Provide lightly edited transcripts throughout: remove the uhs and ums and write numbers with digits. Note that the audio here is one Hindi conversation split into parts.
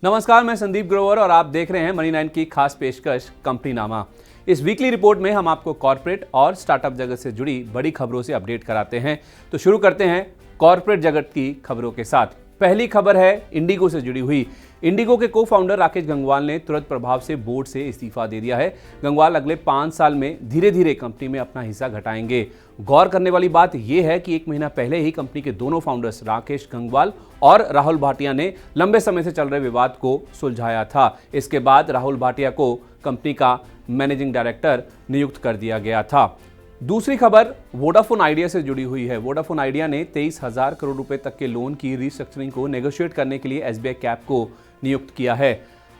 नमस्कार, मैं संदीप ग्रोवर और आप देख रहे हैं मनी 9 की खास पेशकश कंपनी नामा। इस वीकली रिपोर्ट में हम आपको कॉर्पोरेट और स्टार्टअप जगत से जुड़ी बड़ी खबरों से अपडेट कराते हैं। तो शुरू करते हैं कॉर्पोरेट जगत की खबरों के साथ। पहली खबर है इंडिगो से जुड़ी हुई। इंडिगो के को फाउंडर राकेश गंगवाल ने तुरंत प्रभाव से बोर्ड से इस्तीफा दे दिया है। गंगवाल अगले 5 साल में धीरे धीरे कंपनी में अपना हिस्सा घटाएंगे। गौर करने वाली बात यह है कि 1 महीना पहले ही कंपनी के दोनों फाउंडर्स राकेश गंगवाल और राहुल भाटिया ने लंबे समय से चल रहे विवाद को सुलझाया था। इसके बाद राहुल भाटिया को कंपनी का मैनेजिंग डायरेक्टर नियुक्त कर दिया गया था। दूसरी खबर वोडाफोन आइडिया से जुड़ी हुई है। वोडाफोन आइडिया ने 23,000 करोड़ रुपए तक के लोन की रिस्ट्रक्चरिंग को नेगोशिएट करने के लिए एसबीआई कैप को नियुक्त किया है।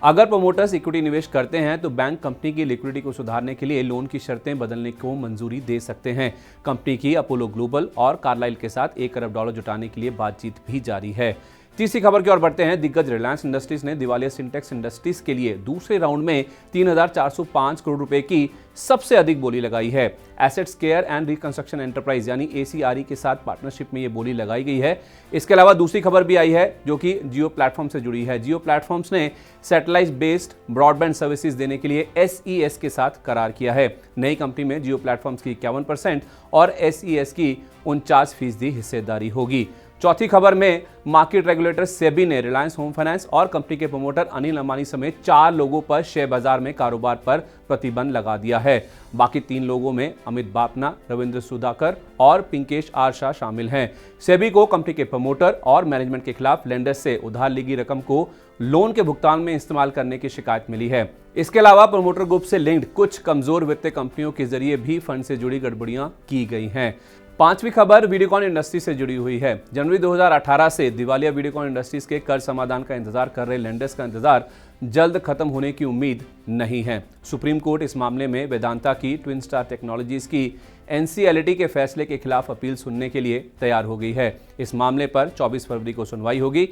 अगर प्रमोटर्स इक्विटी निवेश करते हैं तो बैंक कंपनी की लिक्विडिटी को सुधारने के लिए लोन की शर्तें बदलने को मंजूरी दे सकते हैं। कंपनी की अपोलो ग्लोबल और कार्लाइल के साथ $1 अरब जुटाने के लिए बातचीत भी जारी है। तीसरी खबर की ओर बढ़ते हैं। दिग्गज रिलायंस इंडस्ट्रीज ने दिवालिया सिंटेक्स इंडस्ट्रीज के लिए दूसरे राउंड में 3,405 करोड़ रुपए की सबसे अधिक बोली लगाई है। Assets care and reconstruction enterprise यानी ACRE के साथ पार्टनरशिप में ये बोली लगाई गई है। इसके अलावा दूसरी खबर भी आई है जो कि जियो प्लेटफॉर्म से जुड़ी है। जियो प्लेटफॉर्म्स ने सैटेलाइट बेस्ड ब्रॉडबैंड सर्विसेज देने के लिए SES के साथ करार किया है। नई कंपनी में जियो प्लेटफॉर्म्स की 51% और SES की 49% हिस्सेदारी होगी। चौथी खबर में मार्केट रेगुलेटर सेबी ने रिलायंस होम फाइनेंस और कंपनी के प्रमोटर अनिल अंबानी समेत 4 लोगों पर शेयर बाजार में कारोबार पर प्रतिबंध लगा दिया है। बाकी 3 लोगों में अमित बापना, रविंद्र सुधाकर और पिंकेश आर शाह शामिल हैं। सेबी को कंपनी के प्रमोटर और मैनेजमेंट के खिलाफ लेंडर्स से उधार ली गई रकम को लोन के भुगतान में इस्तेमाल करने की शिकायत मिली है। इसके अलावा प्रमोटर ग्रुप से लिंक्ड कुछ कमजोर वित्तीय कंपनियों के जरिए भी फंड से जुड़ी गड़बड़ियां की गई हैं। पांचवी खबर वीडियोकॉन इंडस्ट्री से जुड़ी हुई है। जनवरी 2018 से दिवालिया वीडियोकॉन इंडस्ट्रीज के कर्ज समाधान का इंतजार कर रहे लेंडर्स का इंतजार जल्द खत्म होने की उम्मीद नहीं है। सुप्रीम कोर्ट इस मामले में वेदांता की ट्विन स्टार टेक्नोलॉजीज की NCLT के फैसले के खिलाफ अपील सुनने के लिए तैयार हो गई है। इस मामले पर 24 फरवरी को सुनवाई होगी।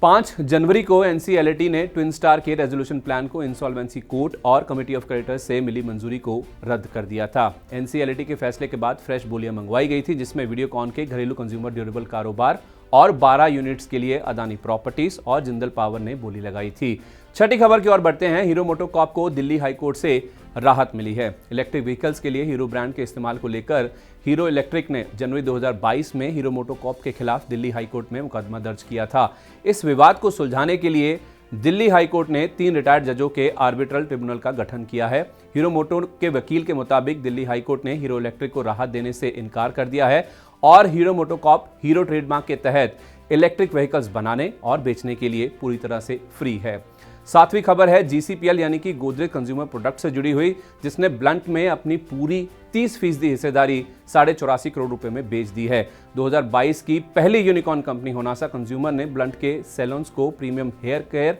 5 जनवरी को NCLT ने ट्विन स्टार के रेजोल्यूशन प्लान को इंसॉल्वेंसी कोर्ट और कमेटी ऑफ क्रेडिटर्स से मिली मंजूरी को रद्द कर दिया था। NCLT के फैसले के बाद फ्रेश बोलियां मंगवाई गई थी, जिसमें वीडियोकॉन के घरेलू कंज्यूमर ड्यूरेबल कारोबार और 12 यूनिट्स के लिए अदानी प्रॉपर्टीज और जिंदल पावर ने बोली लगाई थी। छठी खबर की ओर बढ़ते हैं। हीरो मोटोकॉर्प को दिल्ली हाईकोर्ट से राहत मिली है। इलेक्ट्रिक व्हीकल्स के लिए हीरो ब्रांड के इस्तेमाल को लेकर हीरो इलेक्ट्रिक ने जनवरी 2022 में हीरो मोटोकॉर्प के खिलाफ दिल्ली हाईकोर्ट में मुकदमा दर्ज किया था। इस विवाद को सुलझाने के लिए दिल्ली हाईकोर्ट ने 3 रिटायर्ड जजों के आर्बिट्रल ट्रिब्यूनल का गठन किया है। हीरो मोटो के वकील के मुताबिक दिल्ली हाईकोर्ट ने हीरो इलेक्ट्रिक को राहत देने से इनकार कर दिया है और हीरो मोटोकॉर्प हीरो ट्रेडमार्क के तहत इलेक्ट्रिक व्हीकल्स बनाने और बेचने के लिए पूरी तरह से फ्री है। सातवीं खबर है GCPL यानी कि गोदरेज कंज्यूमर प्रोडक्ट से जुड़ी हुई, जिसने ब्लंट में अपनी पूरी 30% हिस्सेदारी 84.5 करोड़ रुपए में बेच दी है। 2022 की पहली यूनिकॉर्न कंपनी होनासा कंज्यूमर ने ब्लंट के सैलून्स को premium hair care,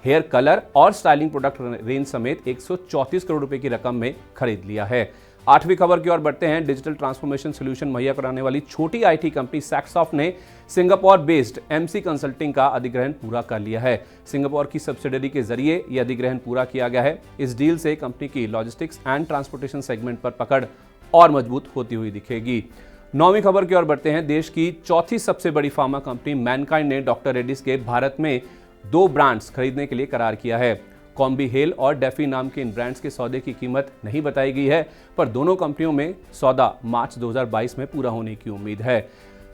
hair colour और स्टाइलिंग प्रोडक्ट रेंज समेत 134 करोड़ रुपए की रकम में खरीद लिया है। आठवीं खबर की ओर बढ़ते हैं। डिजिटल ट्रांसफॉर्मेशन सोल्यूशन मुहैया कराने वाली छोटी IT कंपनी सैक्सॉफ्ट ने सिंगापुर बेस्ड MC कंसल्टिंग का अधिग्रहण पूरा कर लिया है। सिंगापुर की सब्सिडरी के जरिए यह अधिग्रहण पूरा किया गया है। इस डील से कंपनी की लॉजिस्टिक्स एंड ट्रांसपोर्टेशन सेगमेंट पर पकड़ और मजबूत होती हुई दिखेगी। 9वीं खबर की ओर बढ़ते हैं। देश की चौथी सबसे बड़ी फार्मा कंपनी मैनकाइंड ने डॉक्टर रेड्डीज के भारत में 2 ब्रांड्स खरीदने के लिए करार किया है। कॉम्बी हेल और डेफी नाम के इन ब्रांड्स के सौदे की कीमत नहीं बताई गई है, पर दोनों कंपनियों में सौदा मार्च 2022 में पूरा होने की उम्मीद है।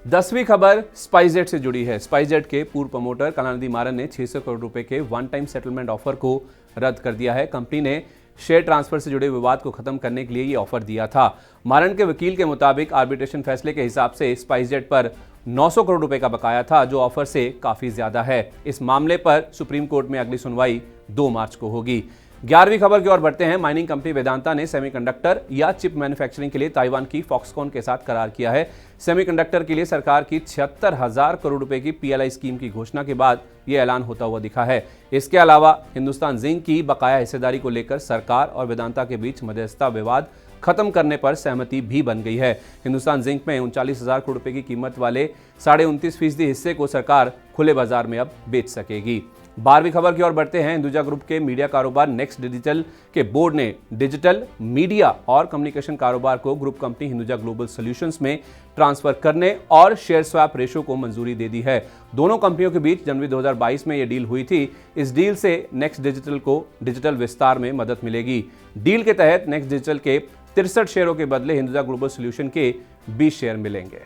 10वीं खबर स्पाइसजेट से जुड़ी है। स्पाइसजेट के पूर्व प्रमोटर कलानिधि मारन ने 600 करोड़ रुपए के वन टाइम सेटलमेंट ऑफर को रद्द कर दिया है। कंपनी ने शेयर ट्रांसफर से जुड़े विवाद को खत्म करने के लिए ये ऑफर दिया था। मारन के वकील के मुताबिक आर्बिट्रेशन फैसले के हिसाब से स्पाइसजेट पर 900 करोड़ रुपए का बकाया था, जो ऑफर से काफी ज्यादा है। इस मामले पर सुप्रीम कोर्ट में अगली सुनवाई 2 मार्च को होगी। 11वीं खबर की ओर बढ़ते हैं। माइनिंग कंपनी वेदांता ने सेमीकंडक्टर या चिप मैन्युफैक्चरिंग के लिए ताइवान की फॉक्सकॉन के साथ करार किया है। सेमीकंडक्टर के लिए सरकार की 76,000 करोड़ रुपए की PLI स्कीम की घोषणा के बाद यह ऐलान होता हुआ दिखा है। इसके अलावा हिंदुस्तान जिंक की बकाया हिस्सेदारी को लेकर सरकार और वेदांता के बीच मध्यस्थता विवाद खत्म करने पर सहमति भी बन गई है। हिंदुस्तान जिंक में 39,000 करोड़ रुपए की कीमत वाले 29.5% हिस्से को सरकार खुले बाजार में अब बेच सकेगी। 12वीं खबर की ओर बढ़ते हैं। हिंदुजा ग्रुप के मीडिया कारोबार नेक्स्ट डिजिटल के बोर्ड ने डिजिटल मीडिया और कम्युनिकेशन कारोबार को group company Hinduja global solutions में ट्रांसफर करने और शेयर स्वैप रेशो को मंजूरी दे दी है। दोनों कंपनियों के बीच जनवरी 2022 में यह डील हुई थी। इस डील से नेक्स्ट डिजिटल को डिजिटल विस्तार में मदद मिलेगी। डील के तहत नेक्स्ट डिजिटल के 63 शेयरों के बदले हिंदुजा ग्लोबल सॉल्यूशन के 20 शेयर मिलेंगे।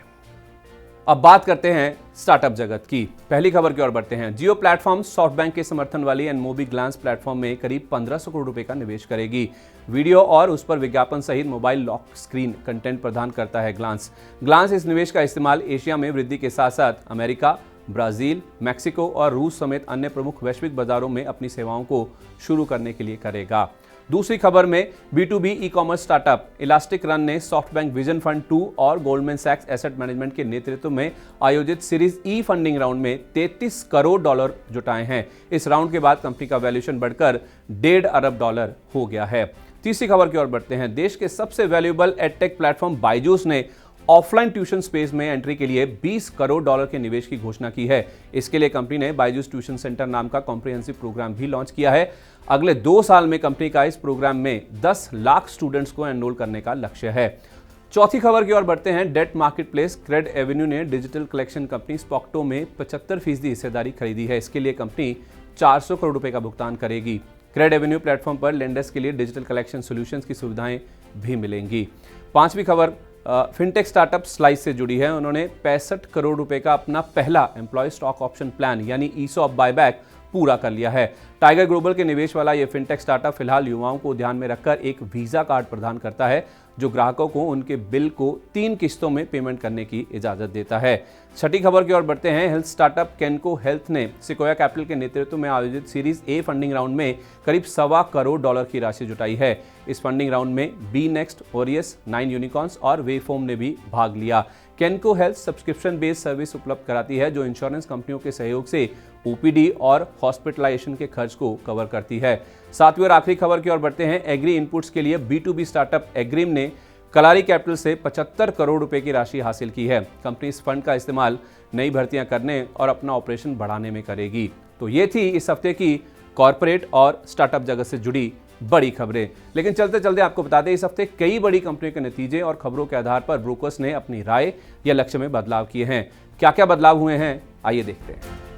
अब बात करते हैं स्टार्टअप जगत की। पहली खबर की ओर बढ़ते हैं। जियो प्लेटफॉर्म सॉफ्टबैंक के समर्थन वाली एनमोबी ग्लांस प्लेटफॉर्म में करीब 1500 करोड़ रुपए का निवेश करेगी। वीडियो और उस पर विज्ञापन सहित मोबाइल लॉक स्क्रीन कंटेंट प्रदान करता है ग्लांस इस निवेश का इस्तेमाल एशिया में वृद्धि के साथ साथ अमेरिका, ब्राजील, मैक्सिको और रूस समेत अन्य प्रमुख वैश्विक बाजारों में अपनी सेवाओं को शुरू करने के लिए करेगा। दूसरी खबर में B2B e commerce startup elastic run ने सॉफ्टबैंक विजन फंड 2 और गोल्डमैन सैक्स एसेट मैनेजमेंट के नेतृत्व में आयोजित सीरीज ई फंडिंग राउंड में $33 करोड़ जुटाए हैं। इस राउंड के बाद कंपनी का वैल्यूएशन बढ़कर $1.5 अरब हो गया है। तीसरी खबर की ओर बढ़ते हैं। देश के सबसे वैल्यूएबल एडटेक प्लेटफॉर्म बायजूस ने ऑफलाइन ट्यूशन स्पेस में एंट्री के लिए $20 करोड़ के निवेश की घोषणा की है। इसके लिए कंपनी ने बायजूस ट्यूशन सेंटर नाम का कॉम्प्रिहेंसिव प्रोग्राम भी लॉन्च किया है। अगले 2 साल में कंपनी का इस प्रोग्राम में 10 लाख स्टूडेंट्स को एनरोल करने का लक्ष्य है। चौथी खबर की ओर बढ़ते हैं। डेट मार्केटप्लेस क्रेड एवेन्यू ने डिजिटल कलेक्शन कंपनी स्पॉक्टो में 75% हिस्सेदारी खरीदी है। इसके लिए कंपनी 400 करोड़ रुपए का भुगतान करेगी। क्रेड एवेन्यू प्लेटफॉर्म पर लेंडर्स के लिए डिजिटल कलेक्शन सॉल्यूशंस की सुविधाएं भी मिलेंगी। पांचवी खबर फिनटेक स्टार्टअप स्लाइस से जुड़ी है। उन्होंने 65 करोड़ रुपए का अपना पहला एम्प्लॉय स्टॉक ऑप्शन प्लान यानी ईसॉप बायबैक पूरा कर लिया है। टाइगर ग्लोबल के निवेश वाला यह फिनटेक स्टार्टअप फिलहाल युवाओं को ध्यान में रखकर एक वीजा कार्ड प्रदान करता है जो ग्राहकों को उनके बिल को 3 किस्तों में पेमेंट करने की इजाजत देता है। छठी खबर की ओर बढ़ते हैं। हेल्थ स्टार्टअप केनको हेल्थ ने सिकोया कैपिटल के नेतृत्व में आयोजित सीरीज ए फंडिंग राउंड में करीब $1.25 करोड़ की राशि जुटाई है। इस फंडिंग राउंड में बी नेक्स्ट, ओरियस, 9 यूनिकॉर्न्स और वेफोम ने भी भाग लिया। केनको हेल्थ सब्सक्रिप्शन बेस्ड सर्विस उपलब्ध कराती है जो इंश्योरेंस कंपनियों के सहयोग से ओपीडी और हॉस्पिटलाइजेशन के खर्च को कवर करती है। सातवीं और आखिरी खबर की ओर बढ़ते हैं। एग्री इनपुट्स के लिए B2B स्टार्टअप एग्रीम ने कलारी कैपिटल से 75 करोड़ रुपए की राशि हासिल की है। कंपनी इस फंड का इस्तेमाल नई भर्तियां करने और अपना ऑपरेशन बढ़ाने में करेगी। तो ये थी इस हफ्ते की कॉर्पोरेट और स्टार्टअप जगत से जुड़ी बड़ी खबरें। लेकिन चलते चलते आपको बता दें, इस हफ्ते कई बड़ी कंपनियों के नतीजे और खबरों के आधार पर ब्रोकर्स ने अपनी राय या लक्ष्य में बदलाव किए हैं। क्या क्या बदलाव हुए हैं, आइए देखते हैं।